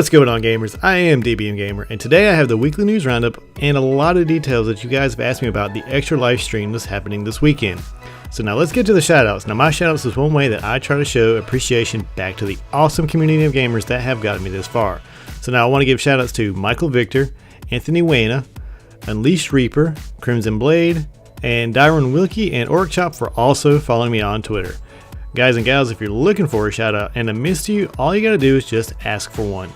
What's going on, gamers? I am DBMgamer, and today I have the weekly news roundup and a lot of details that you guys have asked me about the extra live stream that's happening this weekend. So now let's get to the shoutouts. Now my shoutouts is one way that I try to show appreciation back to the awesome community of gamers that have gotten me this far. So now I want to give shoutouts to Michael Victor, Anthony Wayna, Unleashed Reaper, Crimson Blade, and Dyron Wilkie and Orkchop for also following me on Twitter. Guys and gals, if you're looking for a shout out and I missed you, all you gotta do is just ask for one.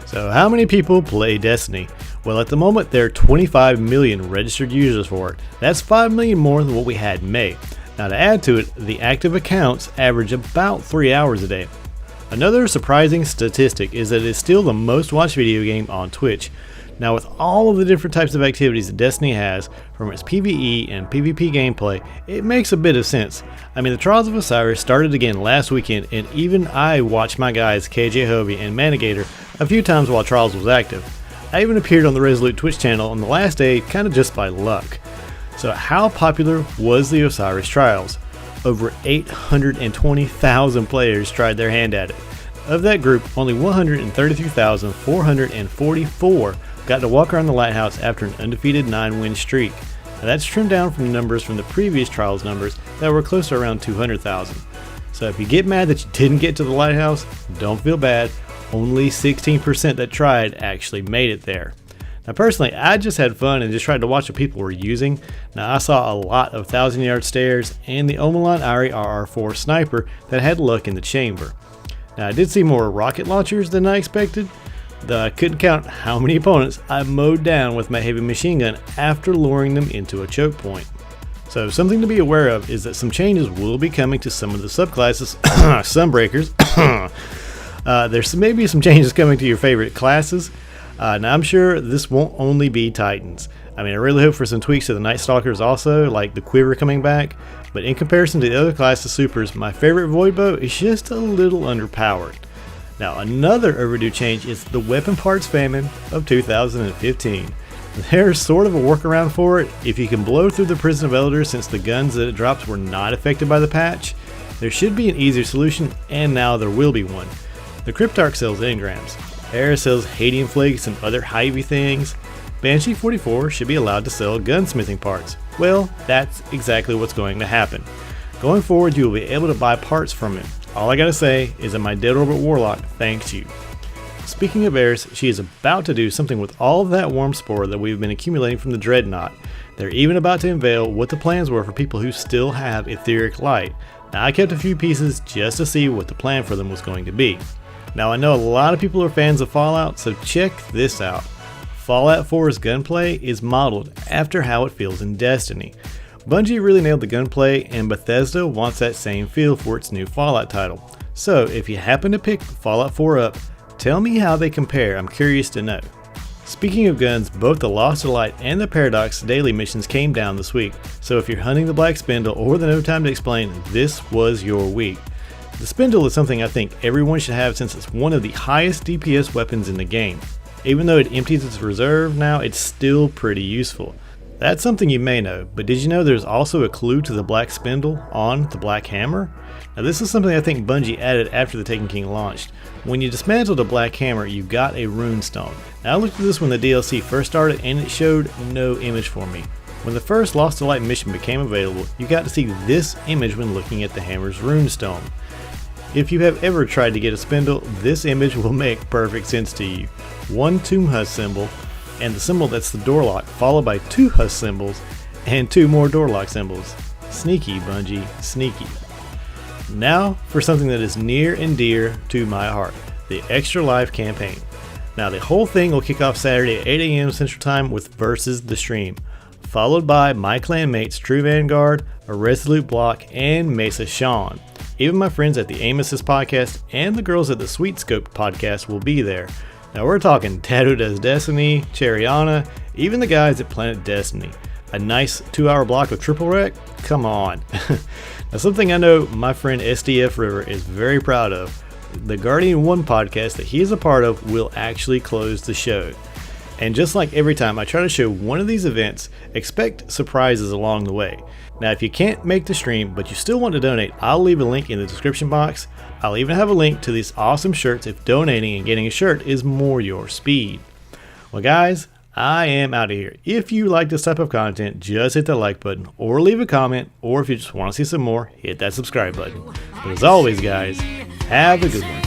So how many people play Destiny? Well, at the moment there are 25 million registered users for it. That's 5 million more than what we had in May. Now to add to it, the active accounts average about 3 hours a day. Another surprising statistic is that it is still the most watched video game on Twitch. Now with all of the different types of activities that Destiny has, from its PvE and PvP gameplay, it makes a bit of sense. I mean, the Trials of Osiris started again last weekend, and even I watched my guys KJ Hovey and Manigator a few times while Trials was active. I even appeared on the Resolute Twitch channel on the last day, kinda just by luck. So how popular was the Osiris Trials? Over 820,000 players tried their hand at it. Of that group, only 133,444 got to walk around the lighthouse after an undefeated 9-win streak. Now that's trimmed down from numbers from the previous Trials numbers that were close to around 200,000. So if you get mad that you didn't get to the lighthouse, don't feel bad. Only 16% that tried actually made it there. Now personally, I just had fun and just tried to watch what people were using. Now I saw a lot of 1,000-yard stares and the Omelon Irie RR4 sniper that had luck in the chamber. Now I did see more rocket launchers than I expected, though I couldn't count how many opponents I mowed down with my heavy machine gun after luring them into a choke point. So something to be aware of is that some changes will be coming to some of the subclasses, Sunbreakers. There's maybe some changes coming to your favorite classes. Now I'm sure this won't only be Titans. I mean, I really hope for some tweaks to the Night Stalkers also, like the Quiver coming back, but in comparison to the other classes supers, my favorite Void Bow is just a little underpowered. Now another overdue change is the weapon parts famine of 2015. There's sort of a workaround for it. If you can blow through the Prison of Elders, since the guns that it drops were not affected by the patch, there should be an easier solution, and now there will be one. The Cryptarch sells engrams, Ares sells Hadian Flakes and other Hy-Vee things, Banshee 44 should be allowed to sell gunsmithing parts. Well, that's exactly what's going to happen. Going forward, you will be able to buy parts from him. All I gotta say is that my Dead Orbit Warlock thanks you. Speaking of Eris, she is about to do something with all of that worm spore that we've been accumulating from the Dreadnought. They're even about to unveil what the plans were for people who still have Etheric Light. Now I kept a few pieces just to see what the plan for them was going to be. Now I know a lot of people are fans of Fallout, so check this out. Fallout 4's gunplay is modeled after how it feels in Destiny. Bungie really nailed the gunplay, and Bethesda wants that same feel for its new Fallout title. So if you happen to pick Fallout 4 up, tell me how they compare, I'm curious to know. Speaking of guns, both the Lost Delight and the Paradox daily missions came down this week, so if you're hunting the Black Spindle or the No Time to Explain, this was your week. The Spindle is something I think everyone should have since it's one of the highest DPS weapons in the game. Even though it empties its reserve now, it's still pretty useful. That's something you may know, but did you know there's also a clue to the Black Spindle on the Black Hammer? Now this is something I think Bungie added after the Taken King launched. When you dismantled a Black Hammer, you got a runestone. Now I looked at this when the DLC first started and it showed no image for me. When the first Lost Delight mission became available, you got to see this image when looking at the hammer's runestone. If you have ever tried to get a Spindle, this image will make perfect sense to you. One Tomb Husk symbol, and the symbol that's the door lock, followed by 2 Husk symbols, and 2 more door lock symbols. Sneaky, Bungie, sneaky. Now for something that is near and dear to my heart, the Extra Life campaign. Now the whole thing will kick off Saturday at 8 AM Central Time with Versus the Stream, followed by my clanmates True Vanguard, a Resolute Block, and Mesa Sean. Even my friends at the Aim Assist podcast and the girls at the Sweet Scope podcast will be there. Now we're talking Tattoo Does Destiny, Cheriana, even the guys at Planet Destiny. A nice 2-hour block of triple rec? Come on. Now something I know my friend SDF River is very proud of, the Guardian 1 podcast that he is a part of will actually close the show. And just like every time I try to show one of these events, expect surprises along the way. Now if you can't make the stream but you still want to donate, I'll leave a link in the description box. I'll even have a link to these awesome shirts if donating and getting a shirt is more your speed. Well guys, I am out of here. If you like this type of content, just hit the like button or leave a comment, or if you just want to see some more, hit that subscribe button. But as always guys, have a good one.